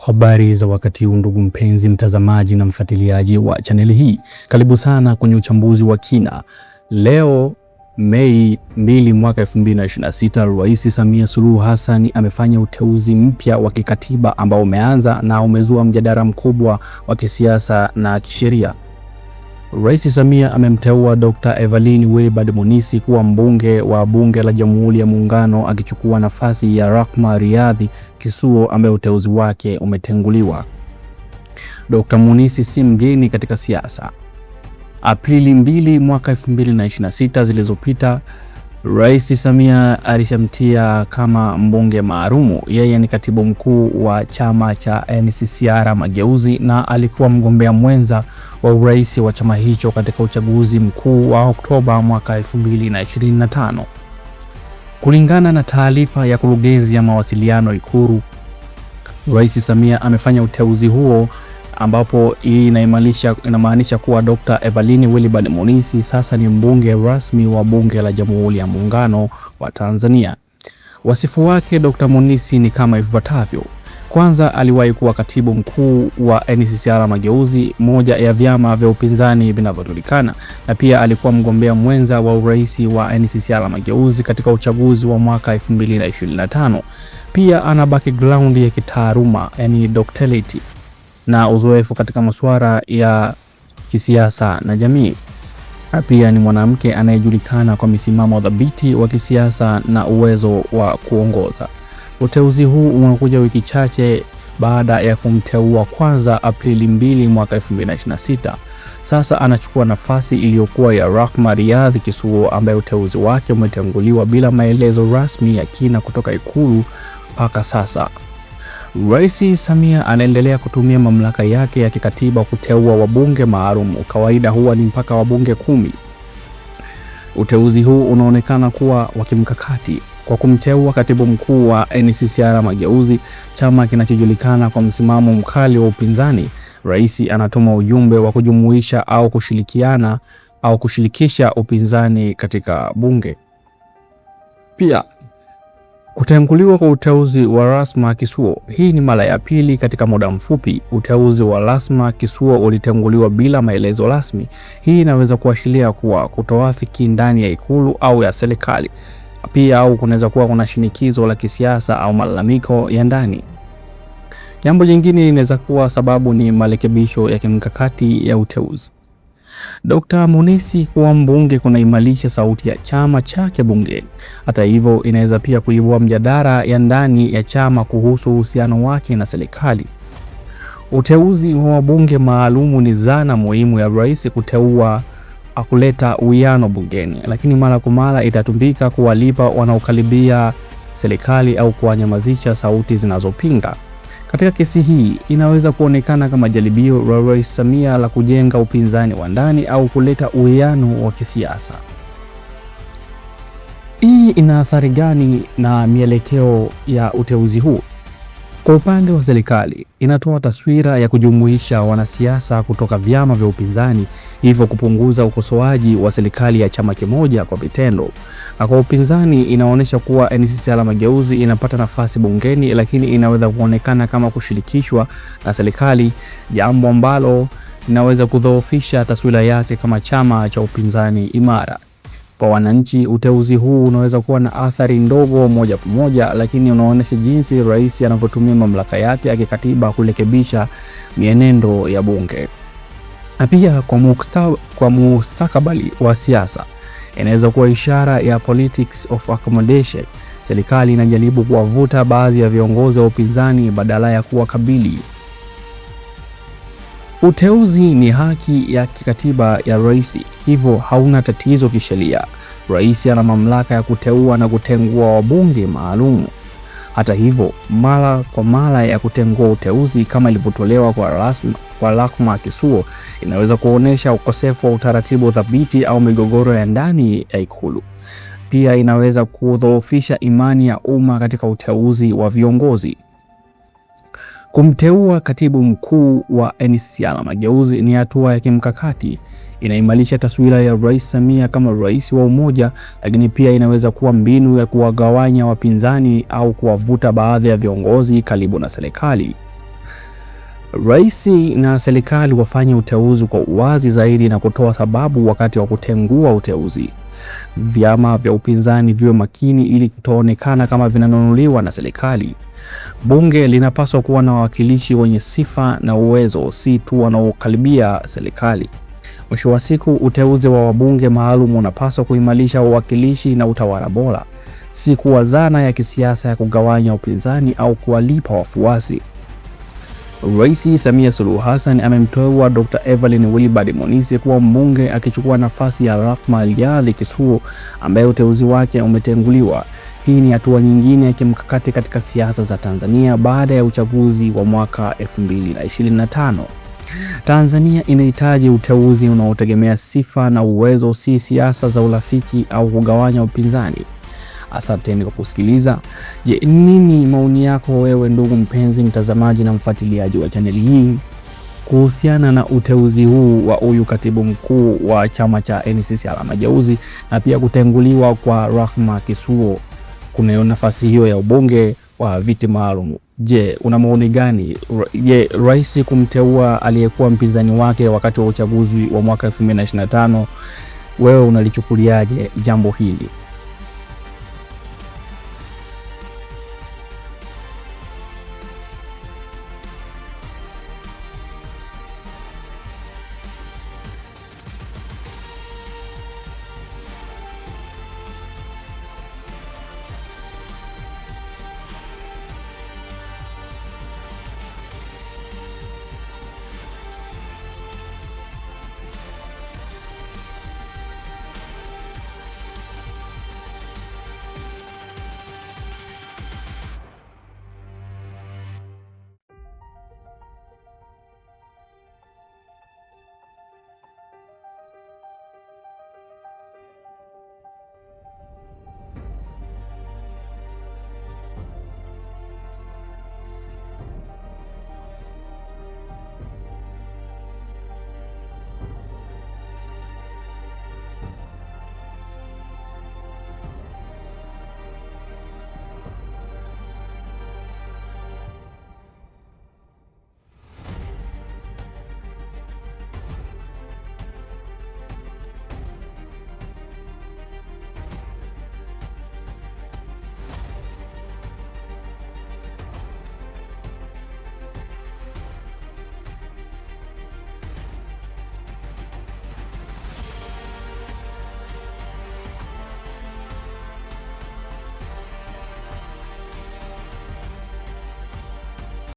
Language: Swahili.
Habari za wakati huu ndugu mpenzi mtazamaji na mfuatiliaji wa chaneli hii. Karibu sana kwenye uchambuzi wa kina. Leo Mei 2 mwaka 2026, Rais Samia Suluhu Hassan amefanya uteuzi mpya wa kikatiba ambao umeanza na umezua mjadala mkubwa wa kisiasa na kisheria. Rais Samia amemteua Dr. Evelyn Wilbard Munisi kuwa mbunge wa Bunge la Jamhuri ya Muungano, akichukua nafasi ya Rahma Riyadh Kisuo ambaye uteuzi wake umetenguliwa. Dr. Munisi si mgeni katika siasa. Aprili 2 mwaka 2026 zilizopita, Rais Samia alishamtia kama mbunge maalumu. Yeye ni katibu mkuu wa chama cha NCCR Mageuzi na alikuwa mgombea mwenza wa urais wa chama hicho katika uchaguzi mkuu wa Oktoba mwaka 2025. Kulingana na taarifa ya kurugenzi ya mawasiliano Ikulu, Rais Samia amefanya uteuzi huo ambapo hii inamaanisha kuwa Dr. Evelyn Wilbard Munisi sasa ni mbunge rasmi wa Bunge la Jamhuri ya Muungano wa Tanzania. Wasifu wake Dr. Munisi ni kama ifuatavyo. Kwanza, aliwahi kuwa katibu mkuu wa NCCR Mageuzi, moja ya vyama vya upinzani vinavyojulikana, na pia alikuwa mgombea mwenza wa urais wa NCCR Mageuzi katika uchaguzi wa mwaka 2025. Pia ana background ya kitaaluma, yani doctorate, na uzoefu katika masuala ya kisiasa na jamii. Pia ni mwanamke anayejulikana kwa misimamo dhabiti wa kisiasa na uwezo wa kuongoza. Uteuzi huu unakuja wiki chache baada ya kumteua kwanza Aprili 2 mwaka 2026. Sasa anachukua nafasi iliyokuwa ya Rahma Riyadh Kisuo ambaye uteuzi wake umetenguliwa bila maelezo rasmi ya kina kutoka Ikulu mpaka sasa. Rais Samia anaendelea kutumia mamlaka yake ya kikatiba kuteua wabunge maalum. Kawaida huwa ni mpaka wabunge 10. Uteuzi huu unaonekana kuwa wa kimkakati kwa kumteua katibu mkuu wa NCCR Mageuzi, chama kinachojulikana kwa msimamo mkali wa upinzani. Rais anatuma ujumbe wa kujumuisha au kushirikisha upinzani katika bunge. Pia kutenguliwa kwa uteuzi wa Rahma Kisuo. Hii ni mara ya pili katika muda mfupi. Uteuzi wa Rahma Kisuo ulitenguliwa bila maelezo rasmi. Hii inaweza kuashiria kuwa kutoafiki ndani ya Ikulu au ya serikali. Pia au kunaweza kuwa kuna shinikizo la kisiasa au malalamiko ya ndani. Jambo jingine inaweza kuwa sababu ni marekebisho ya kimkakati ya uteuzi. Dr. Munisi kuwa mbunge kunaimarisha sauti ya chama chake bungeni. Hata hivyo, inaweza pia kuibua mjadala ya ndani ya chama kuhusu uhusiano wake na serikali. Uteuzi wa wabunge maalumu ni zana muhimu ya rais kuleta uwiano bungeni, lakini mara kwa mara itatumika kuwalipa wanaokaribia serikali au kuwanyamazisha sauti zinazopinga. Katika kesi hii inaweza kuonekana kama jaribio la Rais Samia la kujenga upinzani wa ndani au kuleta uwiano wa kisiasa. Hii ina athari gani na mielekeo ya uteuzi huu? Kwa upande wa serikali, inatoa taswira ya kujumuisha wanasiasa kutoka vyama vya upinzani, hivyo kupunguza ukosoaji wa serikali ya chama kimoja kwa vitendo. Na kwa upinzani, inaonyesha kuwa NCCR Mageuzi inapata nafasi bungeni, lakini inaweza kuonekana kama kushirikishwa na serikali, jambo ambalo linaweza kudhoofisha taswira yake kama chama cha upinzani imara. Kwa wananchi, uteuzi huu unaweza kuwa na athari ndogo moja kwa moja, lakini unaonyesha jinsi rais anavyotumia mamlaka yake ya kikatiba kurekebisha mienendo ya bunge. Na pia kwa mustakabali wa siasa, inaweza kuwa ishara ya politics of accommodation. Serikali inajaribu kuwavuta baadhi ya viongozi wa upinzani badala ya kuwakabili. Uteuzi ni haki ya kikatiba ya rais, hivyo hauna tatizo kisheria. Rais ana mamlaka ya kuteua na kutengua wabunge maalum. Hata hivyo, mara kwa mara ya kutengua uteuzi kama ilivyotolewa kwa Rahma Kisuo inaweza kuonesha ukosefu wa utaratibu thabiti au migogoro ya ndani ya Ikulu. Pia inaweza kudhoofisha imani ya umma katika uteuzi wa viongozi. Kumteua katibu mkuu wa NCCR Mageuzi ni hatua ya kimkakati. Inaimarisha taswira ya Rais Samia kama rais wa umoja, lakini pia inaweza kuwa mbinu ya kuwagawanya wapinzani au kuwavuta baadhi ya viongozi karibu na serikali. Rais na serikali wafanye uteuzi kwa uwazi zaidi na kutoa sababu wakati wa kutengua uteuzi. Vyama vya upinzani viwe makini ili kutoonekana kama vinanunuliwa na serikali. Bunge linapaswa kuwa na wawakilishi wenye sifa na uwezo, si tu wanaokaribia serikali. Mwisho wa siku, uteuzi wa wabunge maalum unapaswa kuimarisha uwakilishi na utawala bora, si kuwa zana ya kisiasa ya kugawanya upinzani au kuwalipa wafuasi. Rais Samia Suluhu Hassan amemteua Dr. Evelyn Wilbard Munisi kuwa mbunge, akichukua nafasi ya Rahma Ally Kisuo ambaye uteuzi wake umetenguliwa. Hii ni hatua nyingine ya kimkakati katika siasa za Tanzania baada ya uchaguzi wa mwaka 2025. Tanzania inahitaji uteuzi unaotegemea sifa na uwezo, si siasa za urafiki au kugawanya upinzani. Asanteni kwa kusikiliza. Je, nini maoni yako wewe ndugu mpenzi mtazamaji na mfuatiliaji wa chaneli hii kuhusiana na uteuzi huu wa huyu katibu mkuu wa chama cha NCCR Mageuzi na pia kutenguliwa kwa Rahma Kisuo kuna nafasi hiyo ya ubunge wa viti maalum? Je, una maoni gani? Je, rais kumteua aliyekuwa mpinzani wake wakati wa uchaguzi wa mwaka 2025, wewe unalichukuliaje jambo hili?